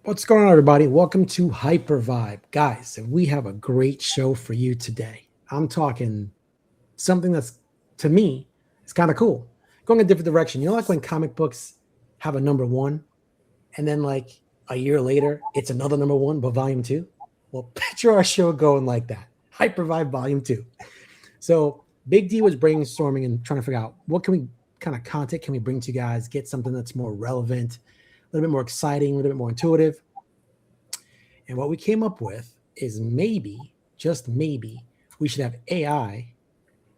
What's going on, everybody? Welcome to Hyper Vibe. Guys, we have a great show for you today. I'm talking something that's, to me, it's kind of cool. Going a different direction. You know, like when comic books have a number one, and then like a year later, it's another number one, but volume two? Well, picture our show going like that. Hyper Vibe Volume 2. So Big D was brainstorming and trying to figure out what can we kind of content can we bring to you guys, get something that's more relevant, a little bit more exciting, a little bit more intuitive. And what we came up with is maybe, just maybe, we should have AI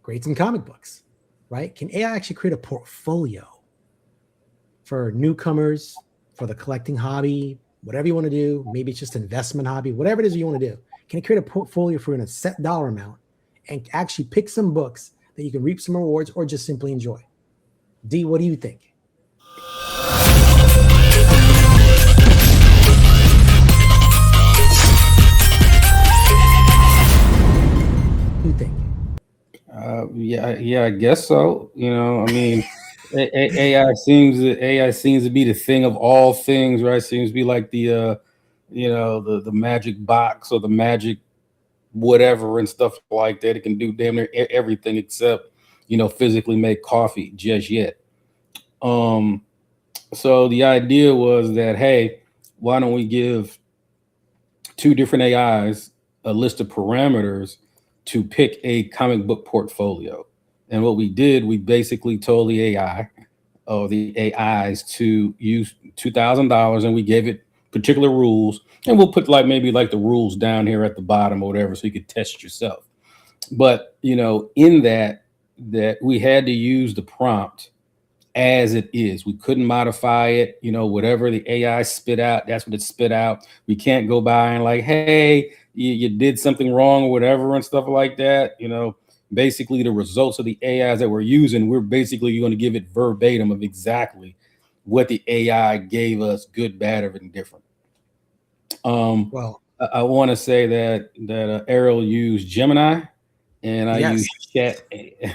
grade some comic books, right? Can AI actually create a portfolio for newcomers, for the collecting hobby, whatever you want to do? Maybe it's just investment hobby, whatever it is you want to do. Can it create a portfolio for a set dollar amount and actually pick some books that you can reap some rewards or just simply enjoy? D, what do you think? You think? Yeah, I guess so. I mean, AI seems to be the thing of all things, right? Seems to be like the magic box or the magic whatever and stuff like that. It can do damn near everything except physically make coffee just yet. Um, so the idea was that, hey, why don't we give two different AIs a list of parameters to pick a comic book portfolio? And what we did, we basically told the AI or the AIs to use $2,000, and we gave it particular rules. And we'll put maybe the rules down here at the bottom or whatever, so you could test it yourself. But in that we had to use the prompt as it is. We couldn't modify it. Whatever the AI spit out, that's what it spit out. We can't go by and hey, you did something wrong or whatever and stuff like that. Basically the results of the AIs that we're using, we're basically going to give it verbatim of exactly what the AI gave us, good, bad, or indifferent. Well, I want to say that Ariel used Gemini, and I yes. use Chat.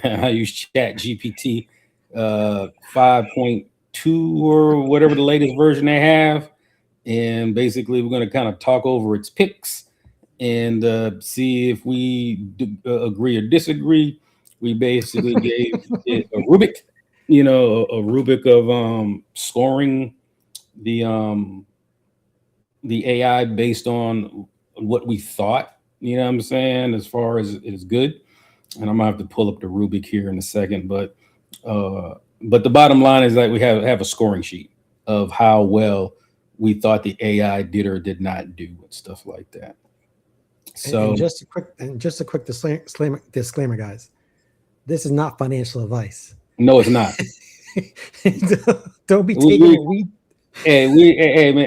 I use Chat GPT 5.2 or whatever the latest version they have, and basically we're going to kind of talk over its picks and see if we agree or disagree. We basically gave it a Rubik, a Rubik of scoring the the AI based on what we thought. You know what I'm saying? As far as it's good, and I'm gonna have to pull up the Rubik here in a second, but the bottom line is that we have a scoring sheet of how well we thought the AI did or did not do and stuff like that. So And just a quick disclaimer, guys. This is not financial advice. no, it's not. Don't be We, taking we, what we. hey, man,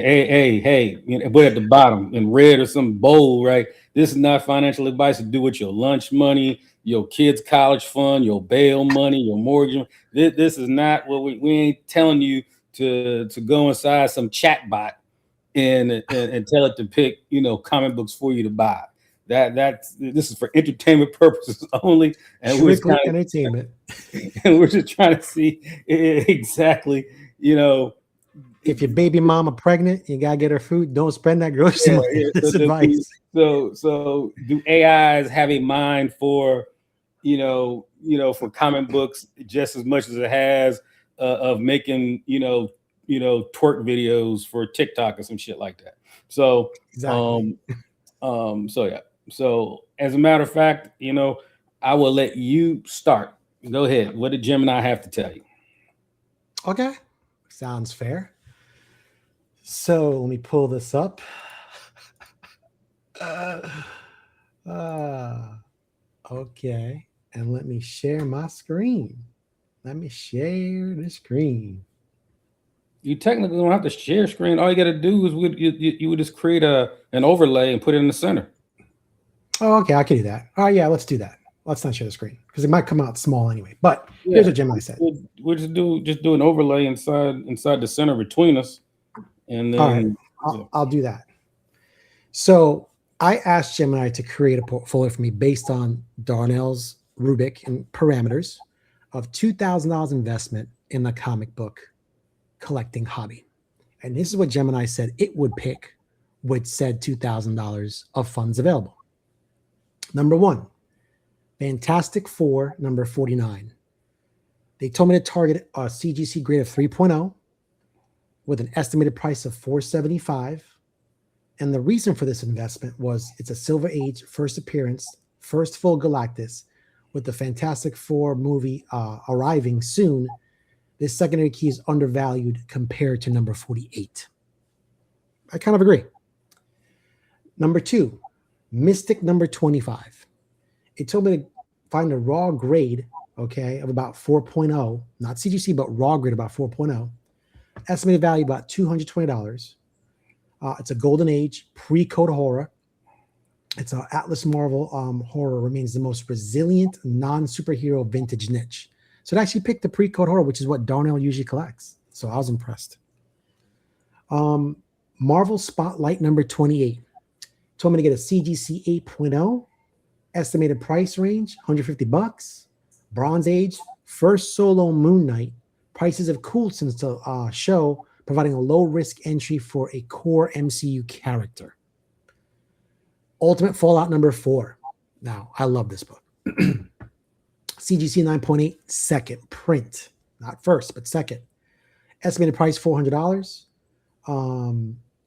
hey, but at the bottom in red or some bold, right? This is not financial advice to do with your lunch money, your kids' college fund, your bail money, your mortgage. This is not what we ain't telling you to go inside some chat bot and tell it to pick, comic books for you to buy. This is for entertainment purposes only, and Strictly entertainment. and we're just trying to see exactly, If your baby mama pregnant, you gotta get her food. Don't spend that grocery money. yeah. This advice. So do AIs have a mind for, for comic books just as much as it has of making, twerk videos for TikTok or some shit like that? So, Exactly. so yeah. So as a matter of fact, I will let you start. Go ahead. What did Gemini have to tell you? Okay. Sounds fair. So let me pull this up. Uh, uh, okay. And let me share my screen. Let me share the screen. You technically don't have to share screen. All you got to do is you would just create an overlay and put it in the center. Oh, okay. I can do that. Oh, yeah. Let's do that. Let's not share the screen because it might come out small anyway. But Yeah, here's what Gemini said. we'll just do an overlay inside the center between us, and All right. then I'll do that. So I asked Gemini to create a portfolio for me based on Darnell's Rubik and parameters of $2,000 investment in the comic book collecting hobby. And this is what Gemini said it would pick with said $2,000 of funds available. Number one, Fantastic Four, number 49. They told me to target a CGC grade of 3.0 with an estimated price of $475. And the reason for this investment was it's a Silver Age first appearance, first full Galactus, with the Fantastic Four movie arriving soon. This secondary key is undervalued compared to number 48. I kind of agree. Number two, Mystic number 25. It told me to find a raw grade, okay, of about 4.0, not CGC, but raw grade about 4.0. Estimated value about $220. It's a Golden Age pre-code horror. It's an Atlas Marvel horror remains the most resilient non-superhero vintage niche. So it actually picked the pre-code horror, which is what Darnell usually collects. So I was impressed. Marvel Spotlight number 28. Told me to get a CGC 8.0. Estimated price range, $150. Bronze Age, first solo Moon Knight. Prices have cooled since the show, providing a low-risk entry for a core MCU character. Ultimate Fallout number 4. Now, I love this book. CGC 9.8, second print. Not first, but second. Estimated price, $400.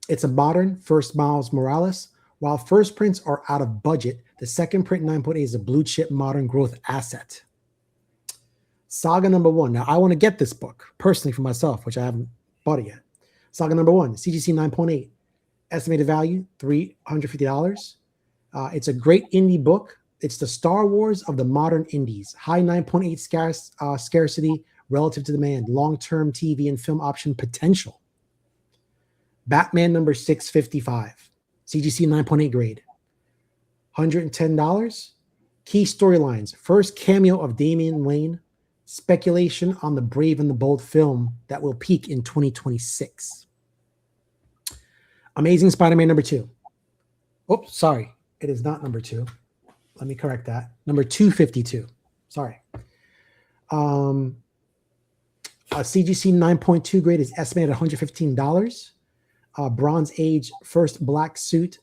It's a modern first Miles Morales. While first prints are out of budget, the second print 9.8 is a blue chip modern growth asset. Saga number 1. Now, I want to get this book personally for myself, which I haven't bought it yet. Saga number 1, CGC 9.8. Estimated value, $350. It's a great indie book. It's the Star Wars of the modern indies. High 9.8 scarcity relative to demand. Long-term TV and film option potential. Batman number 655. CGC 9.8 grade. $110. Key storylines. First cameo of Damian Wayne. Speculation on the Brave and the Bold film that will peak in 2026. Amazing Spider-Man number 2. Oops, sorry. It is not number 2. Let me correct that. Number 252. Sorry. A CGC 9.2 grade is estimated $115. Bronze Age first black suit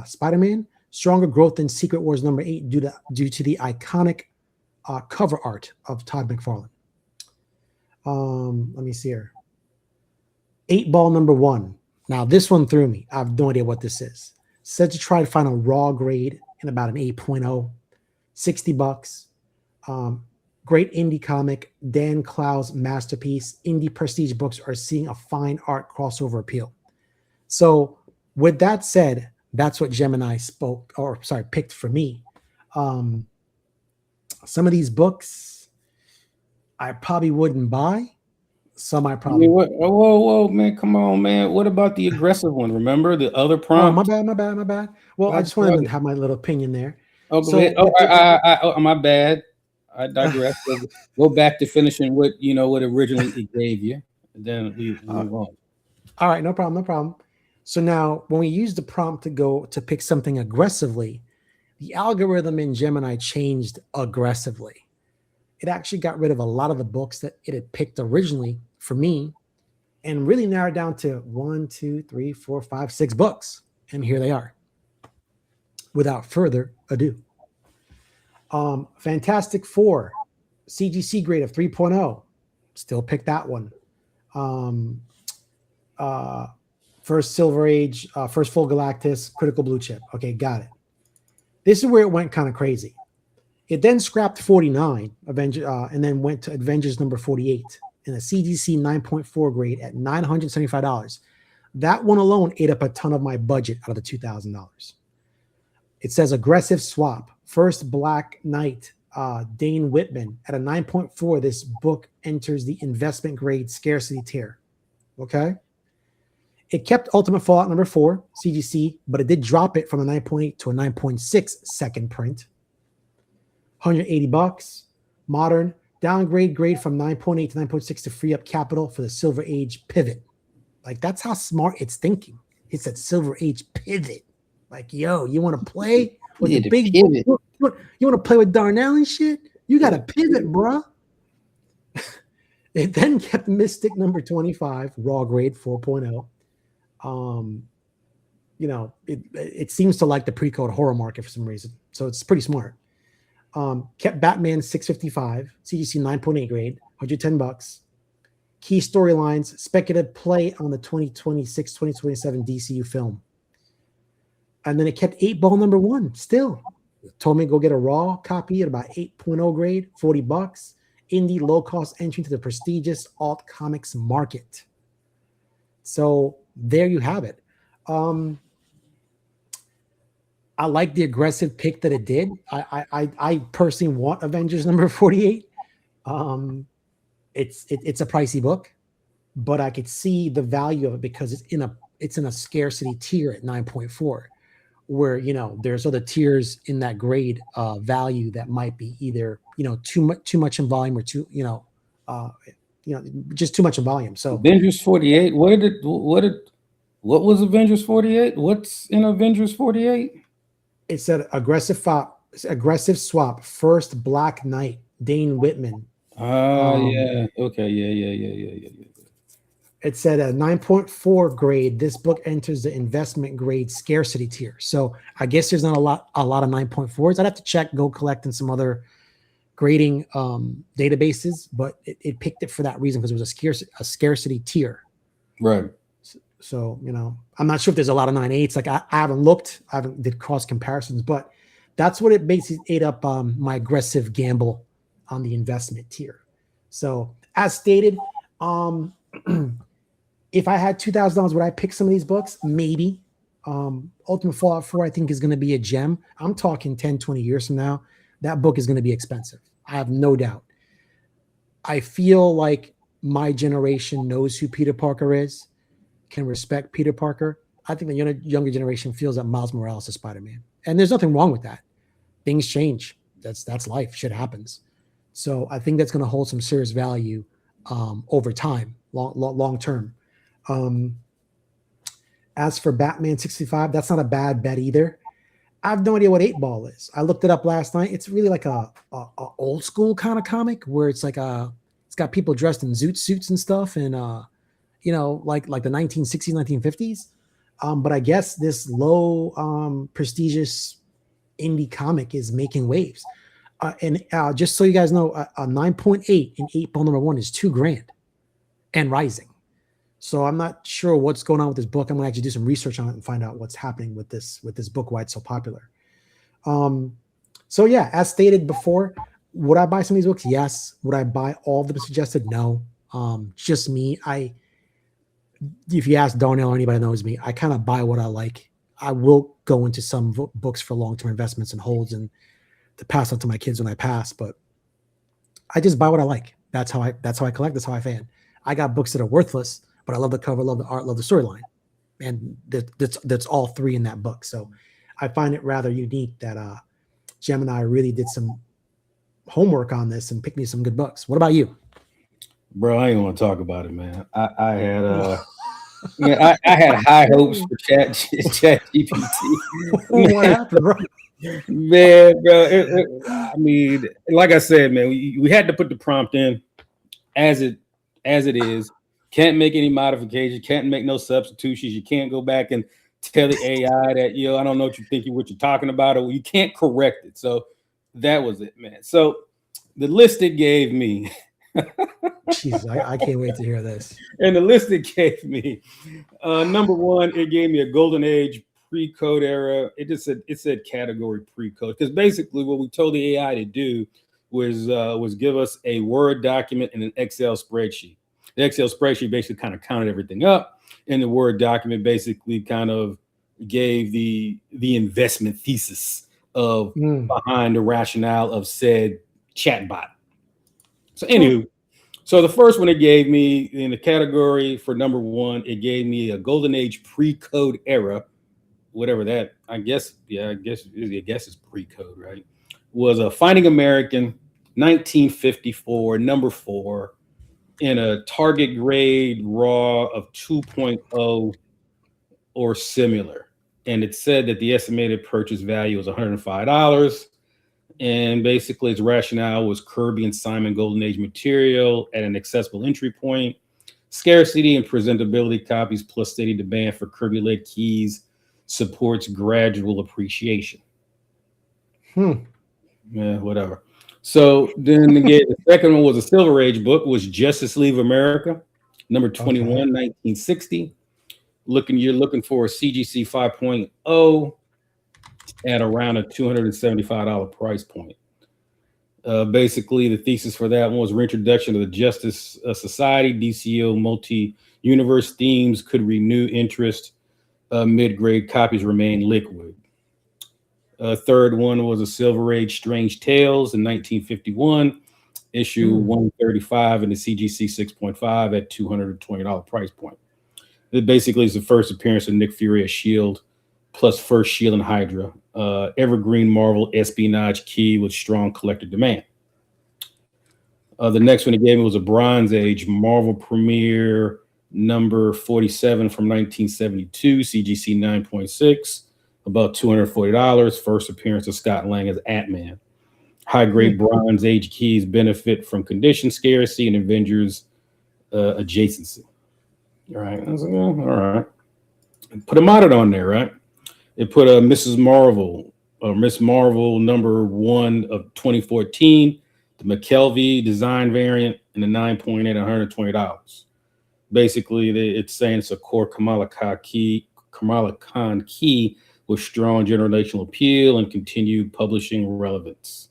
Spider-Man. Stronger growth than Secret Wars number 8 due to the iconic cover art of Todd McFarlane. Let me see here. 8-Ball number 1. Now, this one threw me. I have no idea what this is. Said to try to find a raw grade in about an 8.0. $60. Great indie comic. Dan Clow's masterpiece. Indie prestige books are seeing a fine art crossover appeal. So with that said, that's what Gemini picked for me. Some of these books I probably wouldn't buy. Some I probably what? Whoa, man, come on, man. What about the aggressive one? Remember the other prompt? Oh, my bad. Well, I just wanted to have my little opinion there. Oh, go ahead. My bad. I digress. Go back to finishing what originally it gave you, and then we move on. All right, no problem. So now, when we use the prompt to pick something aggressively, the algorithm in Gemini changed aggressively. It actually got rid of a lot of the books that it had picked originally for me and really narrowed down to 1, 2, 3, 4, 5, 6 books. And here they are. Without further ado. Fantastic Four, CGC grade of 3.0. Still pick that one. First Silver Age, first full Galactus, critical blue chip. Okay, got it. This is where it went kind of crazy. It then scrapped 49, and then went to Avengers number 48 in a CGC 9.4 grade at $975. That one alone ate up a ton of my budget out of the $2,000. It says aggressive swap. First Black Knight, Dane Whitman at a 9.4. This book enters the investment grade scarcity tier. Okay. It kept Ultimate Fallout number 4, CGC, but it did drop it from a 9.8 to a 9.6 second print. $180. Modern, downgrade grade from 9.8 to 9.6 to free up capital for the Silver Age pivot. Like, that's how smart it's thinking. It's that Silver Age pivot. Like, yo, you want to play with the big pivot? You want to play with Darnell and shit? You got to pivot, bruh. It then kept Mystic number 25, raw grade 4.0. it seems to like the pre-code horror market for some reason. So it's pretty smart. Kept Batman 655, CGC 9.8 grade, $110. Key storylines, speculative play on the 2026-2027 DCU film. And then it kept 8-ball number 1 still. Told me to go get a raw copy at about 8.0 grade, $40. Indie low-cost entry to the prestigious alt comics market. So there you have it. I like the aggressive pick that it did. I personally want Avengers number 48. It's a pricey book, but I could see the value of it because it's in a scarcity tier at 9.4, where there's other tiers in that grade value that might be either too much in volume or just too much in volume. So Avengers 48. What was Avengers 48? What's in Avengers 48? It said aggressive swap, first Black Knight, Dane Whitman. Yeah. Okay. Yeah. It said a 9.4 grade. This book enters the investment grade scarcity tier. So I guess there's not a lot of 9.4s. I'd have to check, go collect in some other grading databases, but it picked it for that reason because it was a scarcity tier. Right. So, I'm not sure if there's a lot of 9.8s. Like I haven't looked, I haven't did cross comparisons, but that's what it basically ate up my aggressive gamble on the investment tier. So as stated, if I had $2,000, would I pick some of these books? Maybe. Ultimate Fallout 4, I think, is going to be a gem. I'm talking 10, 20 years from now. That book is going to be expensive. I have no doubt. I feel like my generation knows who Peter Parker is, can respect Peter Parker. I think the younger generation feels that Miles Morales is Spider-Man. And there's nothing wrong with that. Things change. That's life. Shit happens. So I think that's going to hold some serious value over time, long term. As for Batman 65, that's not a bad bet either. I have no idea what 8-ball is. I looked it up last night. It's really like a old school kind of comic where it's like it's got people dressed in zoot suits and stuff, and like the 1960s, 1950s. But I guess this low prestigious indie comic is making waves. And just so you guys know, a 9.8 in 8-ball number 1 is $2,000 and rising. So I'm not sure what's going on with this book. I'm gonna actually do some research on it and find out what's happening with this book, why it's so popular. So yeah, as stated before, would I buy some of these books? Yes. Would I buy all of them suggested? No. Just me. If you ask Darnell or anybody knows me, I kind of buy what I like. I will go into some books for long-term investments and holds and to pass on to my kids when I pass, but I just buy what I like. That's how I collect. That's how I fan. I got books that are worthless, but I love the cover, love the art, love the storyline. And that's all 3 in that book. So I find it rather unique that Gemini really did some homework on this and picked me some good books. What about you? Bro, I ain't want to talk about it, man. I had I had high hopes for Chat GPT. What happened, bro? Man, bro. I mean, like I said, man, we had to put the prompt in as it is. Can't make any modifications. Can't make no substitutions. You can't go back and tell the AI that I don't know what you're talking about, or you can't correct it. So that was it, man. So the list it gave me. Jeez, I can't wait to hear this. And the list it gave me, number 1, it gave me a golden age pre-code era. It said category pre-code, because basically what we told the AI to do was give us a Word document and an Excel spreadsheet. The Excel spreadsheet basically kind of counted everything up, and the Word document basically kind of gave the investment thesis of behind the rationale of said chatbot. So anywho, so the first one it gave me in the category for number 1, it gave me a golden age pre-code era, whatever that, I guess it's pre-code, right? Was a Finding American, 1954, number 4, in a target grade raw of 2.0 or similar. And it said that the estimated purchase value was $105. And basically its rationale was Kirby and Simon Golden Age material at an accessible entry point, scarcity and presentability copies plus steady demand for Kirby-led keys supports gradual appreciation. Yeah, whatever. So then again, the second one was a Silver Age book, was Justice League of America, number 21, 1960. You're looking for a CGC 5.0 at around a $275 price point. Basically, the thesis for that one was reintroduction of the Justice Society. DCO multi-universe themes could renew interest. Mid-grade copies remain liquid. Third one was a Silver Age Strange Tales in 1951, issue 135 in the CGC 6.5 at $220 price point. It basically is the first appearance of Nick Fury as Shield, plus first Shield and Hydra. Evergreen Marvel espionage key with strong collector demand. The next one he gave me was a Bronze Age Marvel Premiere number 47 from 1972, CGC 9.6, about $240. First appearance of Scott Lang as Ant-Man. High-grade Bronze Age keys benefit from condition scarcity and Avengers adjacency. All right, I was like, all right. Put a modern on there, right? It put a Mrs. Marvel, Miss Marvel number 1 of 2014, the McKelvey design variant, and the 9.8 at $120. Basically, it's saying it's a core Kamala Khan key with strong generational appeal and continued publishing relevance.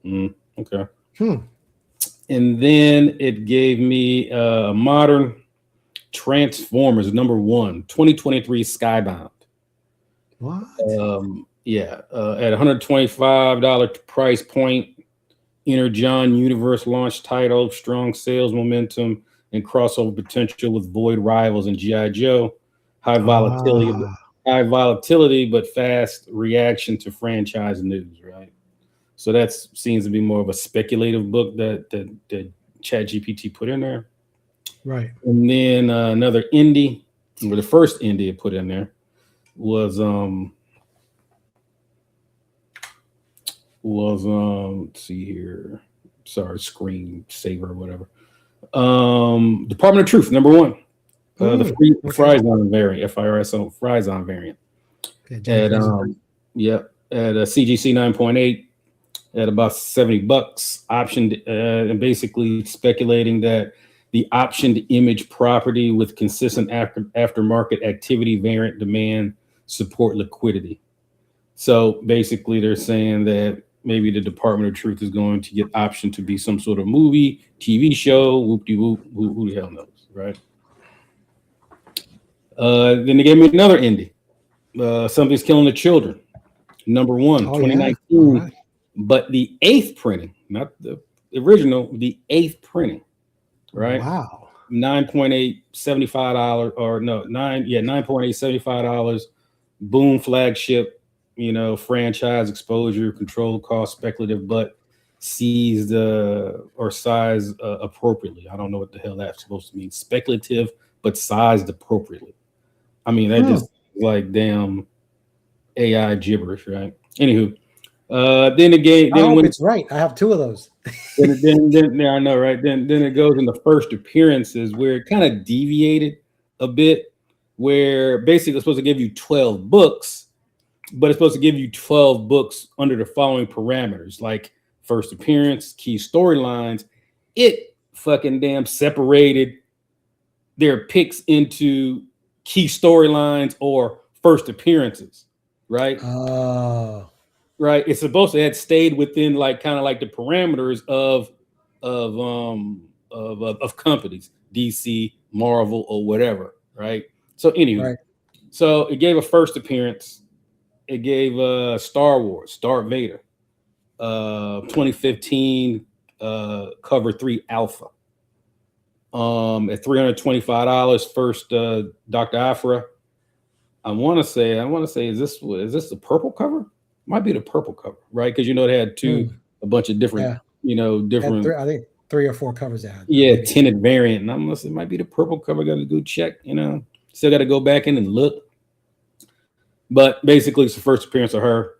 Okay. And then it gave me a modern Transformers number 1, 2023 Skybound. What? At $125 price point. Inner John Universe launch title, strong sales momentum, and crossover potential with Void Rivals and G.I. Joe. High volatility, but fast reaction to franchise news, right? So that seems to be more of a speculative book that ChatGPT put in there. Right. And then another indie, or the first indie it put in there was let's see here. Sorry, screen saver or whatever. Department of Truth, number 1. The free Fryzon variant, FIRSO Fryzon variant. Okay, at a CGC 9.8 at about $70, optioned, and basically speculating that the optioned image property with consistent aftermarket activity variant demand support liquidity. So basically they're saying that maybe the Department of Truth is going to get optioned to be some sort of movie, TV show, whoop-de-whoop, who the hell knows, right? Then they gave me another indie. Something's Killing the Children, number 1, 2019. Right. But the 8th printing, not the original, the 8th printing, right? Wow. $9.8, $75, or no, $9.8, $75. Boom flagship, franchise exposure, control cost, speculative, but seized or sized appropriately. I don't know what the hell that's supposed to mean. Speculative, but sized appropriately. I mean, that just like damn AI gibberish, right? Anywho, then again, I hope it's right. I have 2 of those. then I know, right? Then it goes into first appearances where it kind of deviated a bit, where basically it's supposed to give you 12 books, but it's supposed to give you 12 books under the following parameters, like first appearance, key storylines. It fucking damn separated their picks into key storylines or first appearances, right? Right. It's supposed to have stayed within like kind of like the parameters of companies, DC, Marvel, or whatever, right? So anyway, so it gave a first appearance. It gave Star Wars, Darth Vader, 2015 cover 3 alpha. At $325, first Dr. Aphra. I want to say, is this the purple cover? Might be the purple cover, right? Because it had a bunch of different, different. I think 3 or 4 covers it had. Yeah, tinted variant. And it might be the purple cover. Got to go check. Still got to go back in and look. But basically, it's the first appearance of her,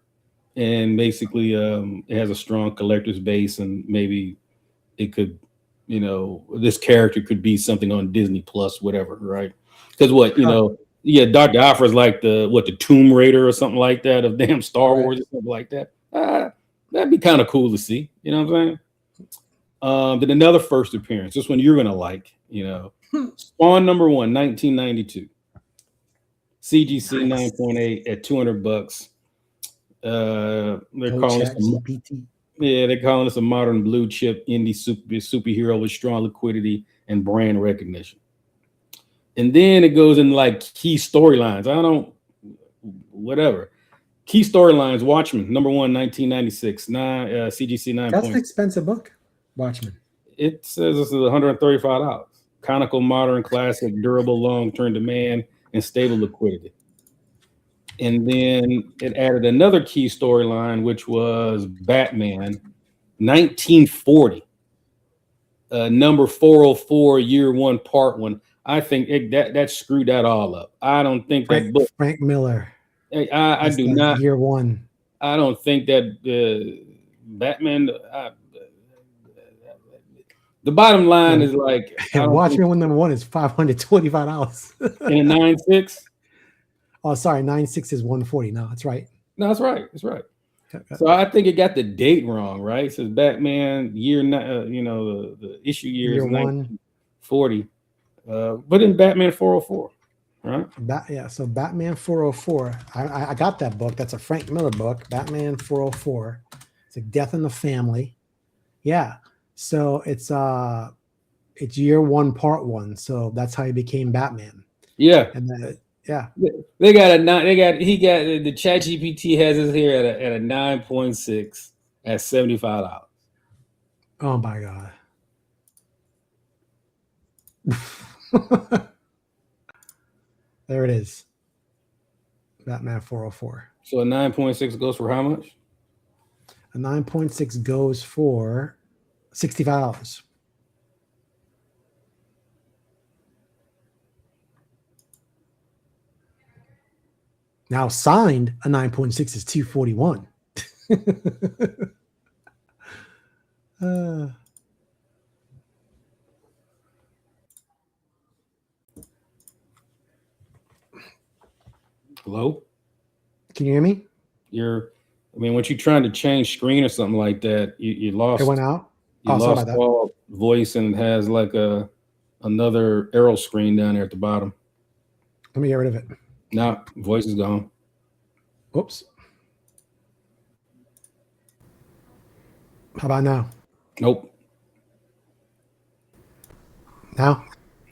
and basically, it has a strong collector's base, and maybe it could, this character could be something on Disney Plus, whatever, right? Because Yeah, Dr. Aphra's like the Tomb Raider or something like that of damn Star Right. Wars or something like that. That'd be kind of cool to see. You know what I'm saying? Then another first appearance. This one you're gonna like. Spawn number one, 1992. CGC Nice. 9.8 at $200. They're Go calling this chat GPT. they're calling this a modern blue chip indie superhero with strong liquidity and brand recognition. And then it goes in like key storylines. I don't whatever. Key storylines, Watchmen, number one, 1996, CGC 9 That's an points. expensive book. Watchmen. It says this is $135. Conical, modern, classic, durable, long-term demand, and stable liquidity. And then it added another key storyline, which was Batman, 1940, number 404, year one, part one. I think that screwed that all up. I don't think that book. Frank Miller. I do not. Year one. I don't think that Batman. The bottom line is like Watchmen one number one is $525. In a 9.6. Oh, sorry, 9.6 is 140. No, that's right. No, that's right. That's right. So I think it got the date wrong, right? It says Batman year, the issue year is 1940, but in Batman 404, right? So Batman 404. I got that book. That's a Frank Miller book. Batman 404. It's like Death in the Family. Yeah. So it's year one, part one. So that's how he became Batman. Yeah. And then They got the Chat GPT has us here at a 9.6 at $75. Oh my God. There it is. Batman 404. So a 9.6 goes for how much? A 9.6 goes for $65. Now signed, a 9.6 is $241. Hello? Can you hear me? Once you're trying to change screen or something like that, you lost. It went out. You lost all voice, and it has like another arrow screen down there at the bottom. Let me get rid of it. No, voice is gone. Oops. How about now? Nope. Now?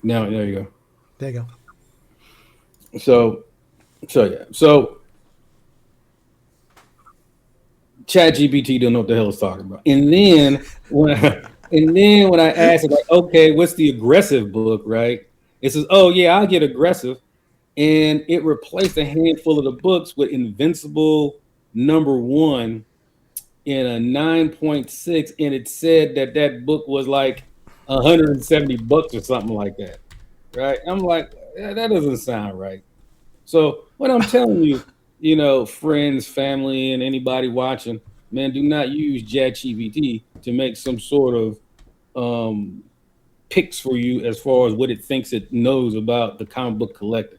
Now, there you go. There you go. So ChatGPT don't know what the hell it's talking about. And then when I asked it, like, okay, what's the aggressive book, right? It says, oh yeah, I'll get aggressive. And it replaced a handful of the books with Invincible number one in a 9.6. And it said that book was like $170 or something like that. Right. I'm like, that doesn't sound right. So what I'm telling you, friends, family, and anybody watching, man, do not use ChatGPT to make some sort of picks for you as far as what it thinks it knows about the comic book collector.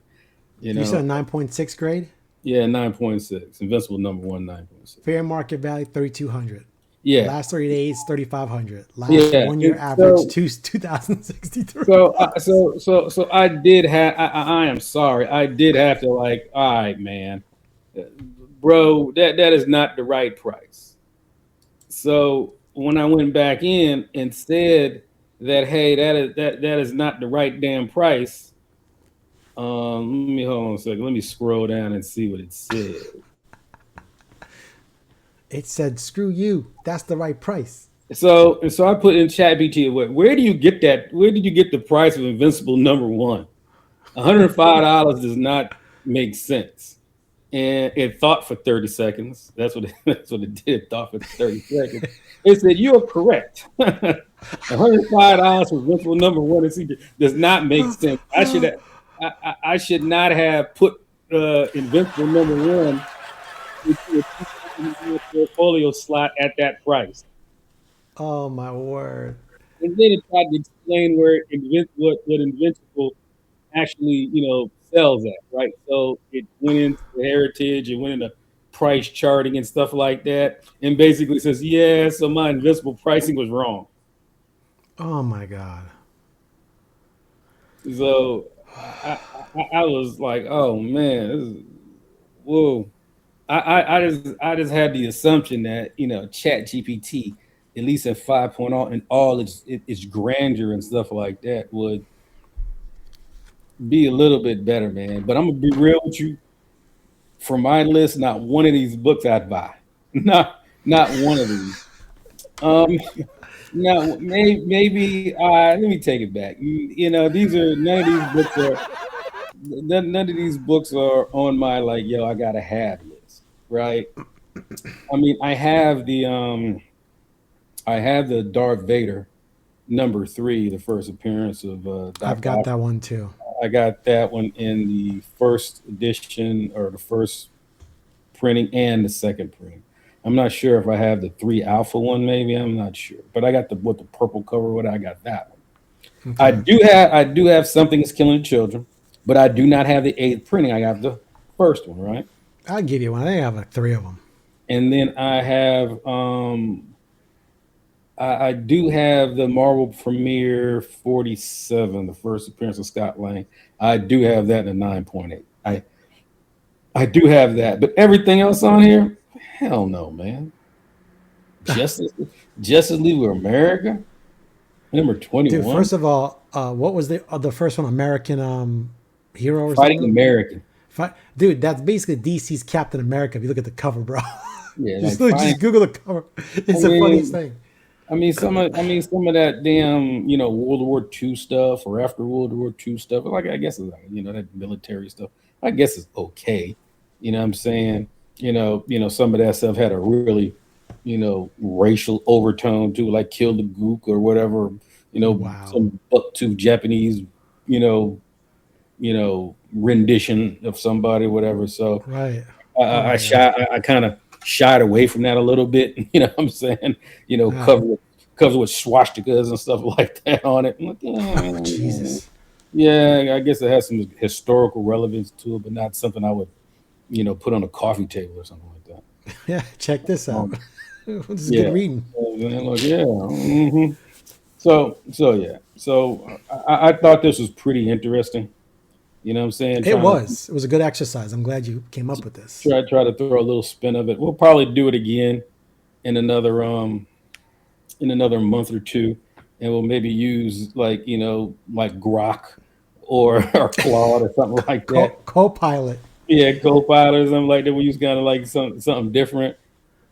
You said 9.6 grade? Yeah, 9.6. Invincible number one, 9.6. Fair market value, 3,200. Yeah. Last 30 days, 3,500. Last 1 year average, 2,063. So I did have. I am sorry. I did have to all right, man, bro. That is not the right price. So when I went back in and said that, hey, that is not the right damn price. Let me hold on a second. Let me scroll down and see what it said. It said, "Screw you. That's the right price." So I put in ChatGPT. Where do you get that? Where did you get the price of Invincible number one? $105 does not make sense. And it thought for 30 seconds. That's what it did. It thought for 30 seconds. It said, "You are correct. $105 for Invincible number one does not make sense. I should not have put Invincible number one into a portfolio slot at that price." Oh my word! And then it tried to explain what Invincible actually, sells at, right? So it went into heritage, it went into price charting and stuff like that, and basically says, yeah, so my invisible pricing was wrong. Oh my god. So I was like, oh man, this is, whoa. I just had the assumption that Chat GPT, at least at 5.0 and all its grandeur and stuff like that, would be a little bit better, man. But I'm gonna be real with you. For my list, not one of these books I'd buy. Not one of these. Um, no, maybe. Let me take it back. These are none of these books are none of these books are on my like, yo, I gotta have list, right? I mean, I have the Darth Vader #3, the first appearance of I've Doctor. got that one too. I got that one in the first edition or the first printing and the second printing. I'm not sure if I have the 3 alpha one, maybe. I'm not sure. But I got the purple cover with it. I got that one. Okay. I do have Something Is Killing the Children, but I do not have the 8th printing. I have the first one, right? I'll give you one. I think I have like 3 of them. And then I do have the Marvel Premiere 47, the first appearance of Scott Lang. I do have that in a 9.8. I do have that, but everything else on here, hell no, man. Justice Justice League of America, number Dude, 21, first of all, what was the first one? American Hero or Fighting something? American. Dude, that's basically DC's Captain America. If you look at the cover, bro, Yeah, like just fighting. Google the cover. I It's the funniest mean, thing. some of that damn, World War II stuff or after World War II stuff. Like I guess it's like, that military stuff. I guess it's okay. You know what I'm saying? Some of that stuff had a really, racial overtone too, like Kill the Gook or whatever. Wow. Some buck to Japanese, you know, rendition of somebody, whatever. So Right. Oh I my god. I kind of shied away from that a little bit. You know what I'm saying? Ah. Covered with swastikas and stuff like that on it. I'm like, Oh Jesus. yeah, I guess it has some historical relevance to it, but not something I would, put on a coffee table or something like that. Yeah. Check this out. Um, This is good yeah, reading. like, yeah. So yeah. So I thought this was pretty interesting. You know what I'm saying? It Trying to was. It was a good exercise. I'm glad you came up with this. try to throw a little spin of it. We'll probably do it again in another month or two, and we'll maybe use like like Grok or or Claude or something like that. Co-pilot. Yeah, Copilot or something like that. We use kind of like something different,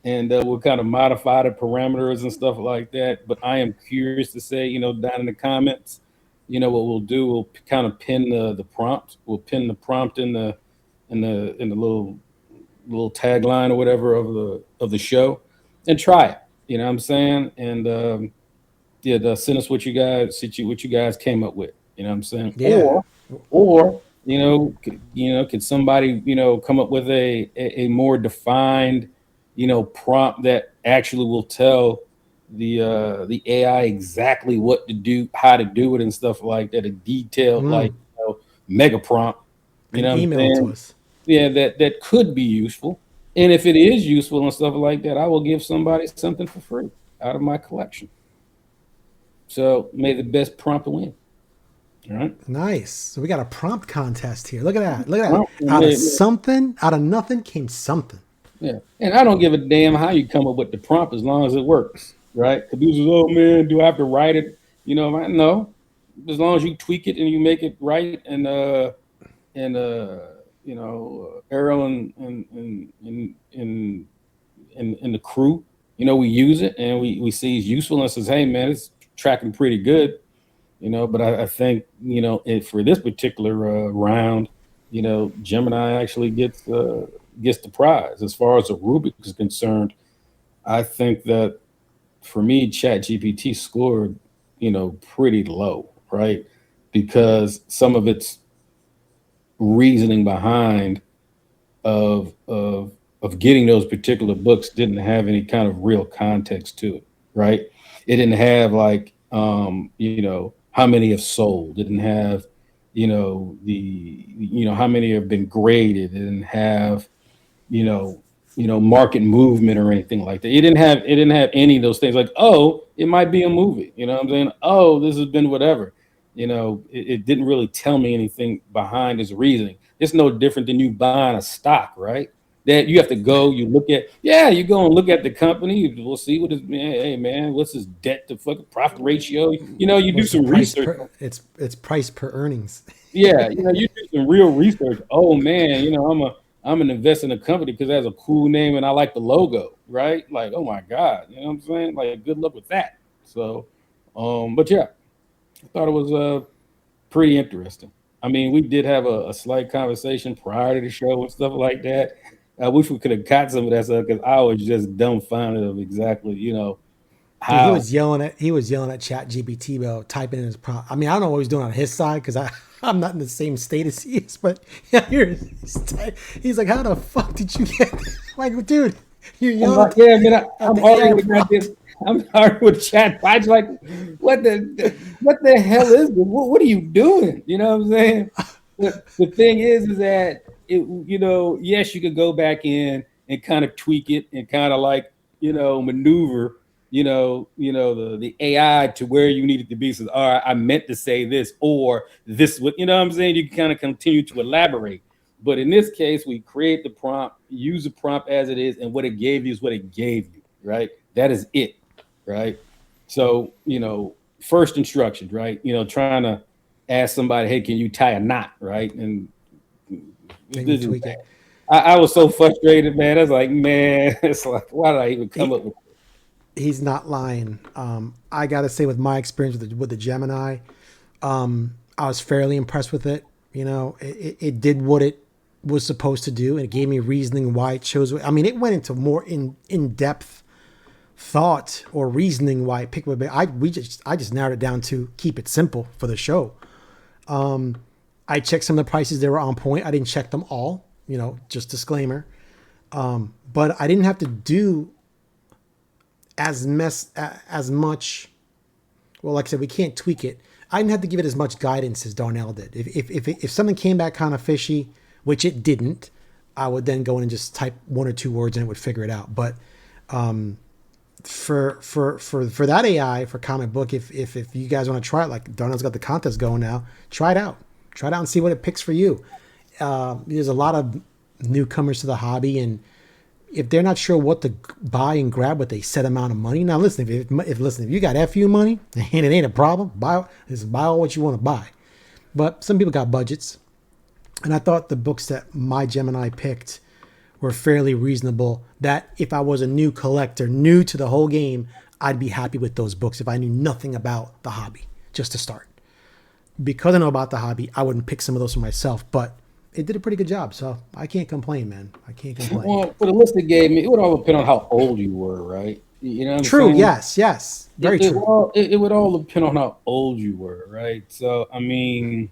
and we'll kind of modify the parameters and stuff like that. But I am curious to say, down in the comments, what we'll do, we'll kind of pin the prompt. We'll pin the prompt in the little tagline or whatever of the show, and try it. You know what I'm saying? And yeah, send us what you guys came up with. You know what I'm saying? Yeah. Or could somebody come up with a more defined prompt that actually will tell the AI exactly what to do, how to do it, and stuff like that. A detailed like Mm. mega prompt. You And know what I'm email it to saying? us. Yeah, that could be useful. And if it is useful and stuff like that, I will give somebody something for free out of my collection. So may the best prompt win. All right. Nice. So we got a prompt contest here. Look at that. Look at that. Prompt, Out of yeah, something, out of nothing came something. yeah. And I don't give a damn how you come up with the prompt as long as it works. Right. Because people say, oh man, do I have to write it? No. As long as you tweak it and you make it right and Errol and the crew, we use it and we see it's useful and says, hey man, it's tracking pretty good, but I think for this particular round, Gemini actually gets the prize as far as the rubric is concerned. I think that for me, Chat GPT scored pretty low, right? Because some of its reasoning behind of getting those particular books didn't have any kind of real context to it, right? It didn't have like how many have sold. It didn't have how many have been graded and have you know, market movement or anything like that. It didn't have any of those things. Like, oh, it might be a movie. You know what I'm saying? Oh, this has been whatever. It didn't really tell me anything behind his reasoning. It's no different than you buying a stock, right? That you have to go, you look at, yeah, you go and look at the company. We'll see what is, man, hey man, what's his debt to fucking profit ratio? You do What's the some price research. per? It's price per earnings. Yeah, you do some real research. Oh man, I'm an invest in a company because it has a cool name and I like the logo, right? Like, oh my God, you know what I'm saying? Like, good luck with that. So, but yeah, I thought it was pretty interesting. I mean, we did have a slight conversation prior to the show and stuff like that. I wish we could have got some of that stuff because I was just dumbfounded of exactly, Dude, how. he was yelling at Chat GPT about typing in his prompt. I mean, I don't know what he's doing on his side because I'm not in the same state as he is, but yeah, he's like, how the fuck did you get like, dude, you're I'm yelling like, yeah, man, at I'm the AI arguing with prompt. this. I'm arguing with chat. I just like, what the hell is this? What are you doing? You know what I'm saying? But the thing is that yes, you could go back in and kind of tweak it and kind of like, maneuver, the AI to where you need it to be. So, all right, I meant to say this or this. What you know what I'm saying? You can kind of continue to elaborate. But in this case, we create the prompt, use the prompt as it is, and what it gave you is what it gave you, right? That is it, right? So, first instructions, right? Trying to ask somebody, hey, can you tie a knot, right? And Then you this is tweak bad. it. I was so frustrated, man. I was like, man, it's like, why did I even come He up with he's not lying. I gotta say, with my experience with the Gemini, I was fairly impressed with it. It did what it was supposed to do, and it gave me reasoning why it chose. I mean, it went into more in depth thought or reasoning why it picked. I just narrowed it down to keep it simple for the show. I checked some of the prices; they were on point. I didn't check them all. Just disclaimer. But I didn't have to do as much. Well, like I said, we can't tweak it. I didn't have to give it as much guidance as Darnell did. If something came back kind of fishy, which it didn't, I would then go in and just type one or two words and it would figure it out. But for that AI for comic book, if you guys want to try it, like Darnell's got the contest going now, try it out. Try it out and see what it picks for you. There's a lot of newcomers to the hobby, and if they're not sure what to buy and grab with a set amount of money. Now listen, if you got FU money and it ain't a problem, buy all what you want to buy. But some people got budgets, and I thought the books that my Gemini picked were fairly reasonable. That if I was a new collector, new to the whole game, I'd be happy with those books if I knew nothing about the hobby just to start. Because I know about the hobby, I wouldn't pick some of those for myself, but it did a pretty good job. So I can't complain, man. I can't complain. well, for the list it gave me, it would all depend on how old you were, right? You know what I'm True. saying? Yes. Yes. It, Very it, would true. all, it, it would all depend on how old you were, right? So, I mean,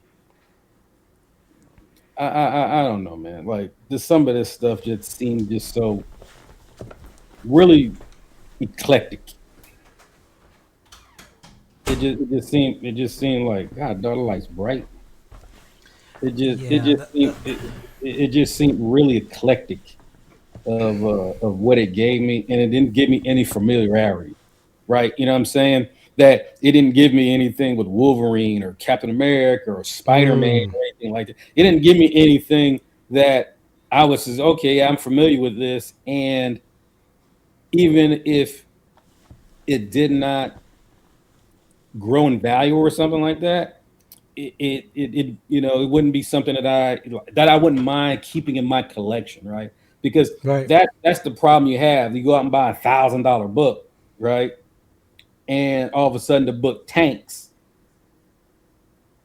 I don't know, man. Like, just some of this stuff just seemed just so really eclectic. It just seemed like God, daughter likes bright. It Yeah. just seemed it just seemed really eclectic of what it gave me, and it didn't give me any familiarity, right? You know what I'm saying? That it didn't give me anything with Wolverine or Captain America or Spider Man Mm, or anything like that. It didn't give me anything that I was just okay. I'm familiar with this, and even if it did not grow in value or something like that, it wouldn't be something that I wouldn't mind keeping in my collection, right? Because right. that's the problem you have. You go out and buy $1,000 book, right? And all of a sudden the book tanks.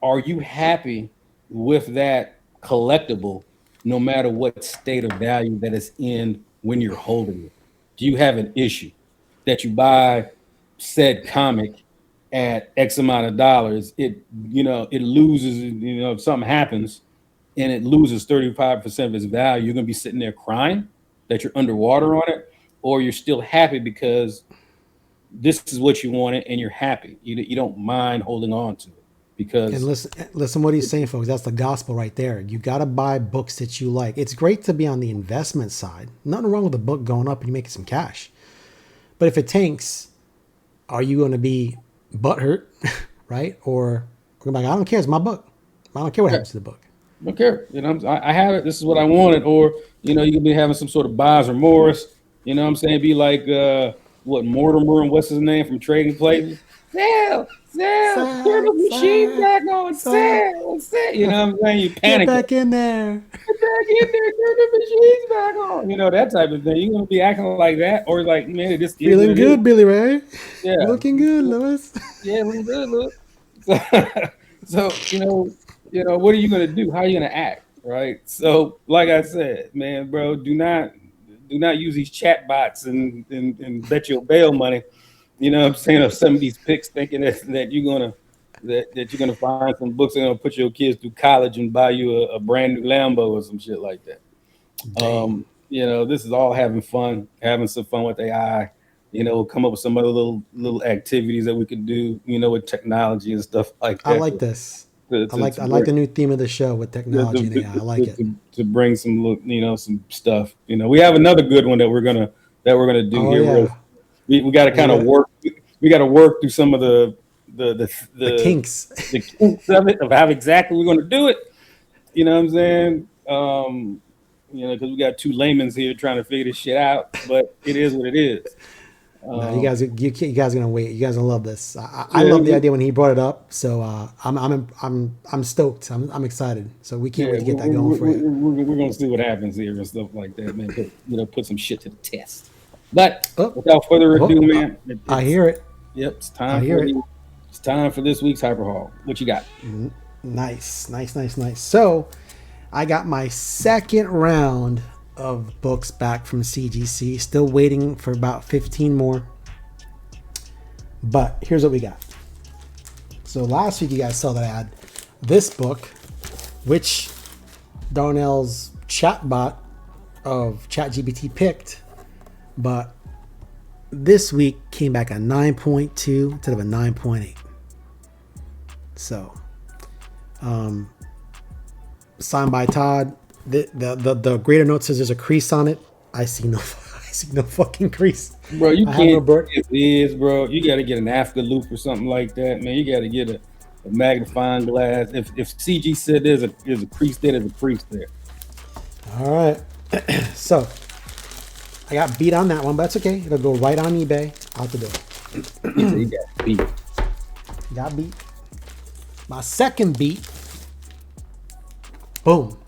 Are you happy with that collectible, no matter what state of value that it's in when you're holding it? Do you have an issue that you buy said comic at X amount of dollars? It loses, if something happens and it loses 35% of its value, you're going to be sitting there crying that you're underwater on it, or you're still happy because this is what you wanted and you're happy. You don't mind holding on to it And because listen what he's saying, folks. That's the gospel right there. You got to buy books that you like. It's great to be on the investment side. Nothing wrong with the book going up and you making some cash. But if it tanks, are you going to be butthurt, right? Or you're like, I don't care. It's my book. I don't care what yeah, happens to the book. I don't care. You know, I have it. This is what I wanted. Or, you know, you could be having some sort of buyer's remorse. You know what I'm saying? Be like, what, Mortimer and what's his name from Trading Places? Sell, turn the machine back on, sell. You know what I'm saying? You Get panic. back in there. Get back in there, turn the machines back on. You know, that type of thing. You're going to be acting like that. Or like, man, it just is what Feeling it is. good, Billy Ray. Yeah. Looking good, Lewis. Yeah, looking good, look. So what are you gonna do? How are you gonna act, right? So, like I said, man, bro, do not use these chat bots and bet your bail money. You know what I'm saying? Of some of these picks, thinking that you're gonna find some books that are gonna put your kids through college and buy you a brand new Lambo or some shit like that. You know, this is all having fun, having some fun with AI. You know, come up with some other little activities that we could do. You know, with technology and stuff like I that. like this. To, I to, like to I like the bring, new theme of the show with technology and AI. I like it. to bring some some stuff. You know, we have another good one that we're gonna do Oh here. yeah, We got to we kind of got work. We got to work through some of the the the the, kinks. the kinks of it, of how exactly we're gonna do it. You know what I'm saying? You know, because we got two laymen here trying to figure this shit out, but it is what it is. No, you Um, guys, you guys are gonna wait. You guys gonna love this. I yeah, love the idea when he brought it up. So I'm stoked. I'm excited. So we can't yeah, wait to get that going for you. we're gonna see what happens here and stuff like that, man. Put some shit to the test. But Oh, without further oh, ado, man, I it's hear it. yep, I hear it. it's time for this week's Hyper Hall. What you got? Nice. So I got my second round of books back from CGC. Still waiting for about 15 more. But here's what we got. So last week you guys saw that I had this book, which Darnell's chatbot of ChatGPT picked, but this week came back a 9.2 instead of a 9.8. So, signed by Todd. The greater note says there's a crease on it. I see no fucking crease. Bro, you I have can't no bird. it is, bro. You gotta get an after loop or something like that, man. You gotta get a magnifying glass. If CG said there's a crease there's a crease there. All right. So I got beat on that one, but that's okay. It'll go right on eBay, out the door. You got beat. Got beat. My second beat. Boom.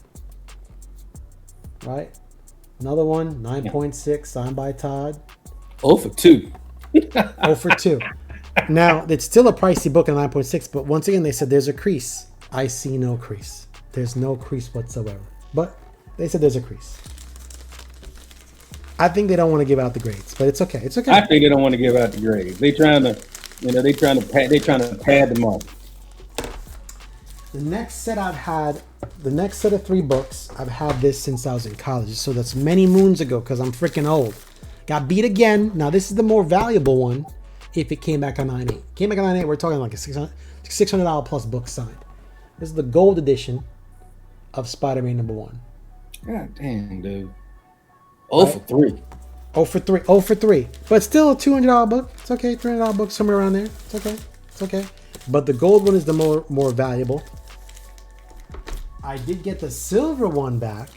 Right. Another one, 9.6, signed by Todd. 0 for 2. 0 for 2. Now, it's still a pricey book at 9.6, but once again, they said there's a crease. I see no crease. There's no crease whatsoever. But they said there's a crease. I think they don't want to give out the grades, but it's okay. It's okay. I think they don't want to give out the grades. They trying to pad them up. The next set of 3 books, I've had this since I was in college. So that's many moons ago because I'm freaking old. Got beat again. Now this is the more valuable one if it came back on 9.8. Came back on 9.8, we're talking like a $600 plus book signed. This is the gold edition of Spider-Man #1. God damn, dude. 0 for 3. 0 for 3. 0 for 3. But still a $200 book. It's okay. $300 book, somewhere around there. It's okay. It's okay. But the gold one is the more valuable. I did get the silver one back.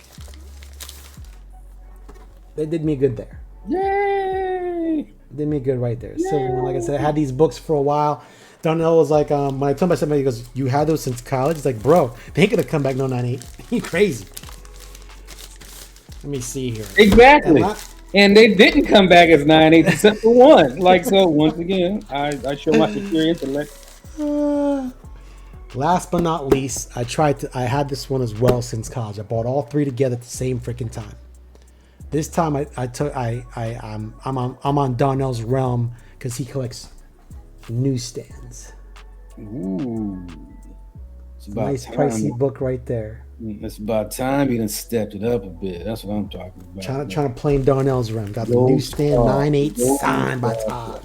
They did me good there. Yay! Did me good right there. Silver one, like I said, I had these books for a while. Darnell was like, when I told my somebody, he goes, "You had those since college?" It's like, bro, they ain't gonna come back no 9.8. You crazy. Let me see here. Exactly. And they didn't come back as 9.8 except for one. Like, so once again, I show my superior intellect. Last but not least, I had this one as well since college. I bought all 3 together at the same freaking time. This time I'm on Darnell's realm because he collects newsstands. Ooh. It's a nice pricey book right there. It's about time you done stepped it up a bit. That's what I'm talking about. Trying to play in Darnell's realm. Got the newsstand 9.8 signed by Todd.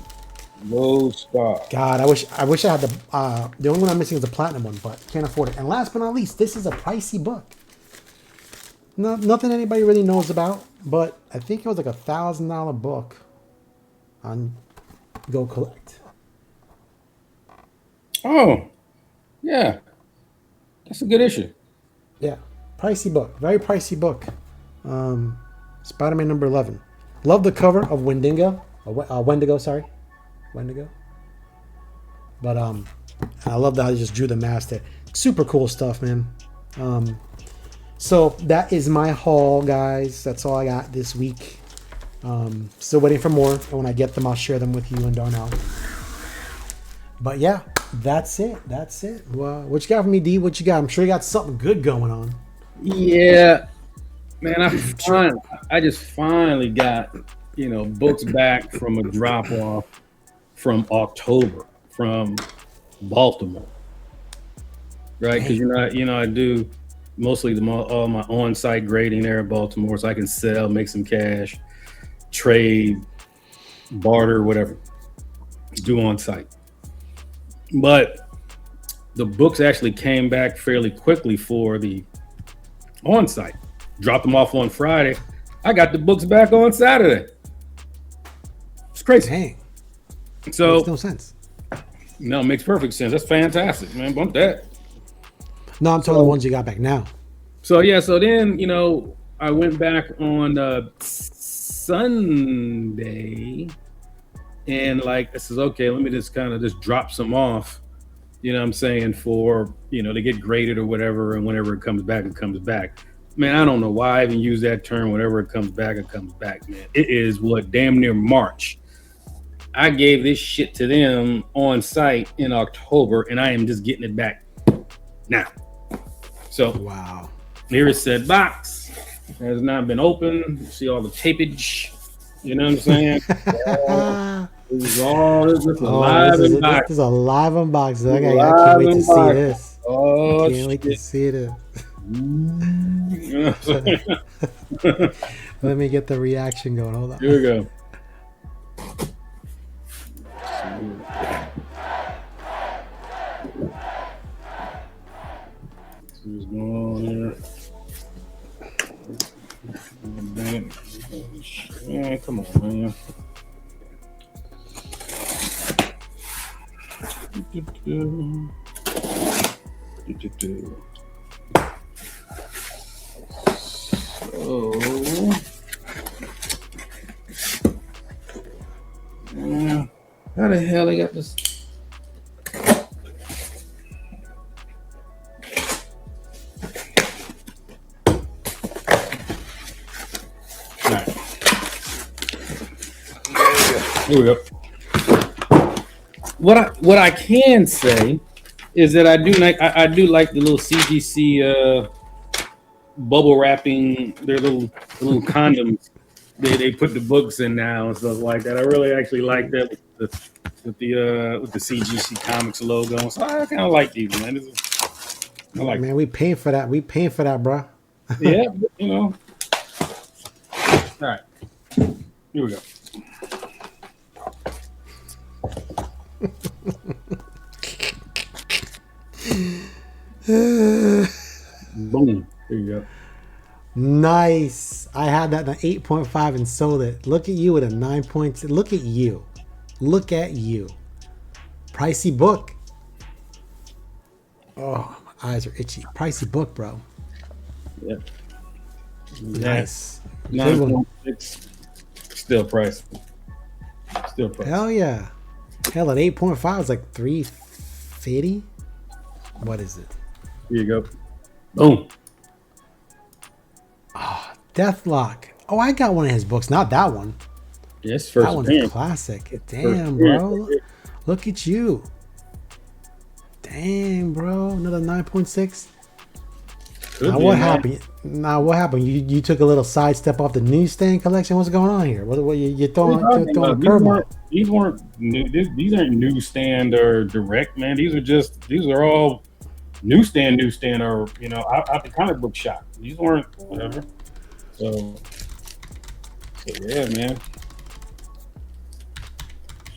Gold Star. God, I wish I had the only one I'm missing is the platinum one, but can't afford it. And last but not least, this is a pricey book. No, nothing anybody really knows about, but I think it was like $1,000 book on Go Collect. Oh, yeah. That's a good issue. Yeah, pricey book, very pricey book. Spider-Man number 11. Love the cover of Wendigo, sorry, Wendigo. But I love that I just drew the mask there. Super cool stuff, man. So that is my haul, guys. That's all I got this week. Still waiting for more, and when I get them, I'll share them with you and Darnell. But yeah, that's it. That's it. Well, what you got for me, D? What you got? I'm sure you got something good going on. Yeah, man. I just finally got books back from a drop off from October from Baltimore, right? Because I do mostly all my on-site grading there in Baltimore, so I can sell, make some cash, trade, barter, whatever, do on-site. But the books actually came back fairly quickly for the on-site. Dropped them off on Friday. I got the books back on Saturday. It's crazy. Dang. So makes no sense. No, it makes perfect sense. That's fantastic, man. Bump that. No, I'm talking the ones you got back now. So then I went back on Sunday, and like this is okay. Let me just kind of drop some off. You know what I'm saying, for to get graded or whatever, and whenever it comes back, it comes back. Man, I don't know why I even use that term. Whenever it comes back, man. It is damn near March. I gave this shit to them on site in October, and I am just getting it back now. So wow, here is said box. Has not been opened. You see all the tapage. You know what I'm saying? This is alive unboxing. This is a live unboxing. I can't wait to see this. Oh, can't wait to see this. Let me get the reaction going. Hold on. Here we go. See what's going on here. Yeah, come on, man. How the hell I got this? All right. Here we go. What I can say is that I do like the little CGC bubble wrapping, their little condoms. They put the books in now and stuff like that. I really actually like that with the CGC Comics logo. So I kind of like these, man. Man, we paying for that. We paying for that, bro. Yeah, All right, here we go. Boom. There you go. Nice. I had that in an 8.5 and sold it. Look at you with a 9.6. Look at you. Look at you. Pricey book. Oh, my eyes are itchy. Pricey book, bro. Yep. Nice. 9.6. Still pricey. Still pricey. Hell yeah. Hell, at 8.5 is like 350. What is it? Here you go. Boom. Oh, Deathlock. Oh, I got one of his books. Not that one. Yes, first. That one's a classic. Damn, bro. Look at you. Damn, bro. Another 9.6. Now what happened? You took a little sidestep off the newsstand collection. What's going on here? What you throwing a curveball? These weren't new. These aren't newsstand or direct, man. These are all newsstand or out the comic book shop. These weren't whatever. So yeah, man.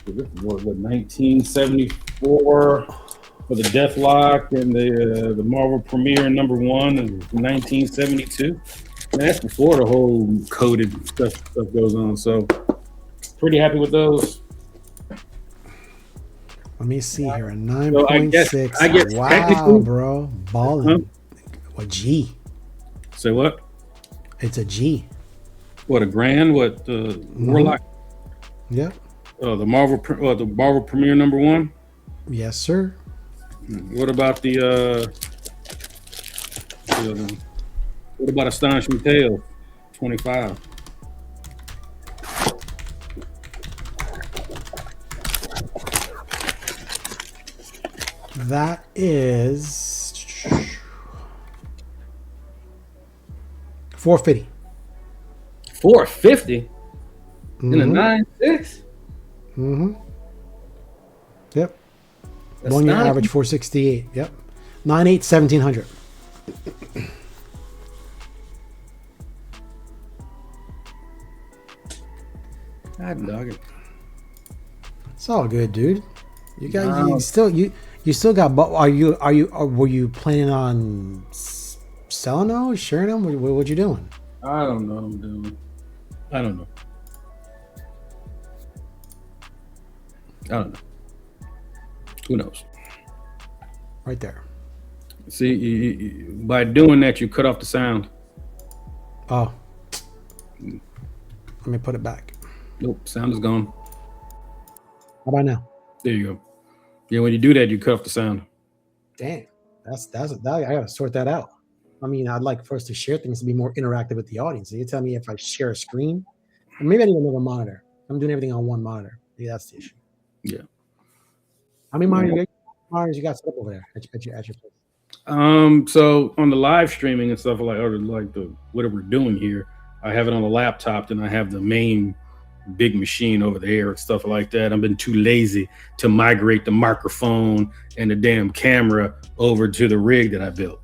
This was 1974 for the Deathlock, and the Marvel premiere #1 is 1972. And that's before the whole coded stuff goes on. So pretty happy with those. Let me see here. A So 9.6. I guess Wow, technically, bro. Balling. A G. say what? It's a G. What, a grand? What, Warlock? Yep. The Marvel premiere #1. Yes, sir. What about what about Astonishing Tales 25? That is 450. 450 in a 9.6. Mm-hmm. Yep. That's 1 year not- average 468. Yep. 9.8, 1700. God dog it. It's all good, dude. You got Wow. you still got. But were you planning on selling those, sharing them? What you doing? I don't know, dude. I don't know. Who knows? Right there. See, by doing that, you cut off the sound. Oh. Let me put it back. Nope, sound is gone. How about now? There you go. Yeah, when you do that, you cut off the sound. Damn. I gotta sort that out. I mean, I'd like for us to share things to be more interactive with the audience. So you tell me if I share a screen, or maybe I need another monitor. I'm doing everything on one monitor. Maybe that's the issue. Yeah. How many monitors you got set up over there at your place? So on the live streaming and stuff like the whatever we're doing here, I have it on the laptop, and I have the main big machine over there and stuff like that. I've been too lazy to migrate the microphone and the damn camera over to the rig that I built.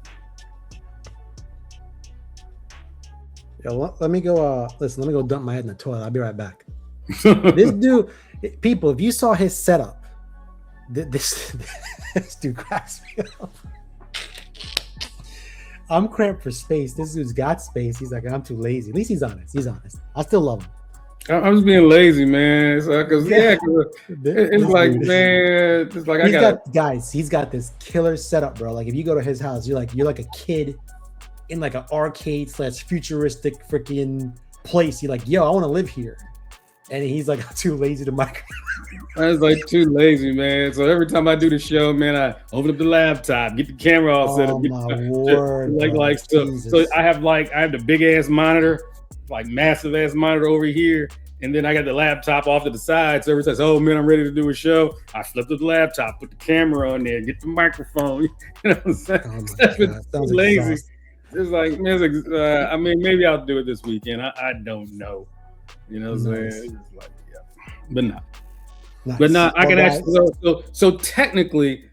Yeah, let me go. Listen, let me go dump my head in the toilet. I'll be right back. This dude, people, if you saw his setup, this dude cracks me up. I'm cramped for space. This dude's got space. He's like, I'm too lazy. At least he's honest. I still love him. I'm just being lazy, man. It's like, it's like, dude. man, it's like He's got this killer setup, bro. Like if you go to his house, you're like a kid in like an arcade / futuristic freaking place. You're like, yo, I want to live here. And he's like, I'm too lazy to migrate. I was like too lazy, man. So every time I do the show, man, I open up the laptop, get the camera all set up. Oh my word! So I have the big ass monitor, like massive ass monitor over here, and then I got the laptop off to the side. So every time, oh man, I'm ready to do a show, I flip to the laptop, put the camera on there, get the microphone. You know what I'm saying? Oh my God. Sounds lazy. Exhausting. It's like, man, I mean, maybe I'll do it this weekend. I don't know. You know what I'm saying? It's just like, yeah, but not. Nice. But now I can actually. So technically,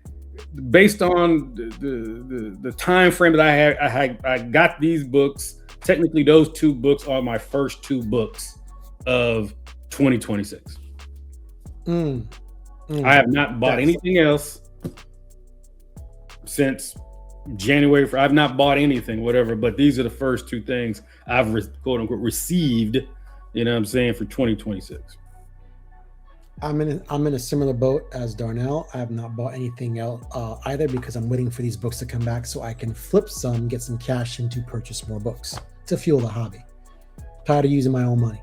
based on the time frame that I got these books. Technically, those 2 books are my first 2 books of 2026. I have not bought anything else since January. I've not bought anything, whatever. But these are the first 2 things I've quote unquote received. You know what I'm saying, for 2026. I'm in a similar boat as Darnell. I have not bought anything else either because I'm waiting for these books to come back so I can flip some, get some cash in to purchase more books to fuel the hobby. Tired of using my own money.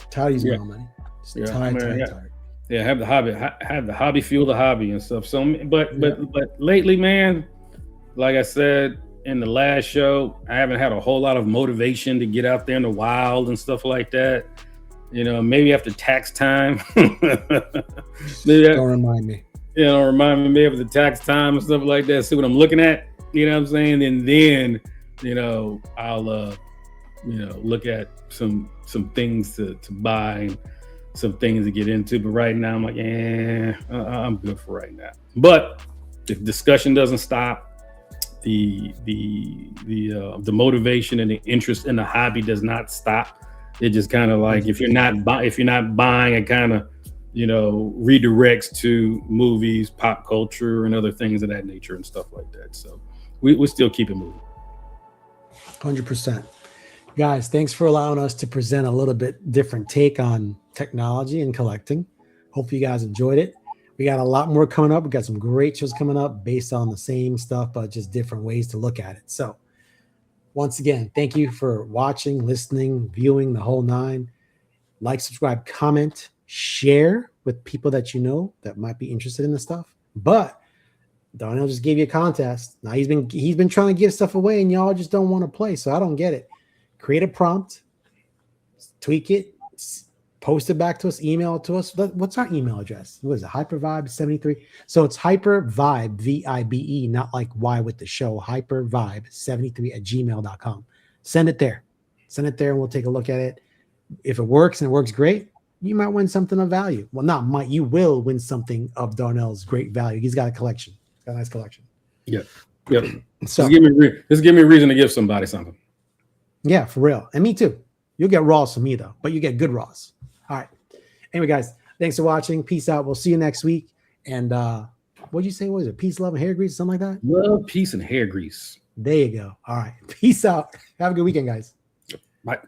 Tired. Tired. Yeah, have the hobby fuel the hobby and stuff. So, but lately, man, like I said in the last show, I haven't had a whole lot of motivation to get out there in the wild and stuff like that. You know, maybe after tax time. Don't remind me. You know, remind me maybe after the tax time and stuff like that. See what I'm looking at. You know what I'm saying? And then, you know, I'll look at some things to buy and some things to get into. But right now, I'm like, I'm good for right now. But the discussion doesn't stop. The motivation and the interest in the hobby does not stop. It just kind of like if you're not buying, it kind of redirects to movies, pop culture, and other things of that nature and stuff like that. So we still keep it moving. 100%. Guys, thanks for allowing us to present a little bit different take on technology and collecting. Hope you guys enjoyed it. We got a lot more coming up. We got some great shows coming up based on the same stuff, but just different ways to look at it. So once again, thank you for watching, listening, viewing, the whole nine. Like, subscribe, comment, share with people that you know that might be interested in this stuff. But Darnell just gave you a contest. Now he's been trying to give stuff away, and y'all just don't want to play. So I don't get it. Create a prompt, tweak it, post it back to us, email it to us. What's our email address? What is it? Hypervibe73. So it's hypervibe, VIBE, not like Y with the show. Hypervibe73@gmail.com. Send it there. Send it there, and we'll take a look at it. If it works and it works great, you might win something of value. Well, not might. You will win something of Darnell's great value. He's got a collection. He's got a nice collection. Yep. So just give me a reason to give somebody something. Yeah, for real. And me too. You'll get raws from me, though, but you get good raws. All right. Anyway, guys, thanks for watching. Peace out. We'll see you next week. And what'd you say? What is it? Peace, love, and hair grease? Something like that? Love, peace, and hair grease. There you go. All right. Peace out. Have a good weekend, guys. Bye.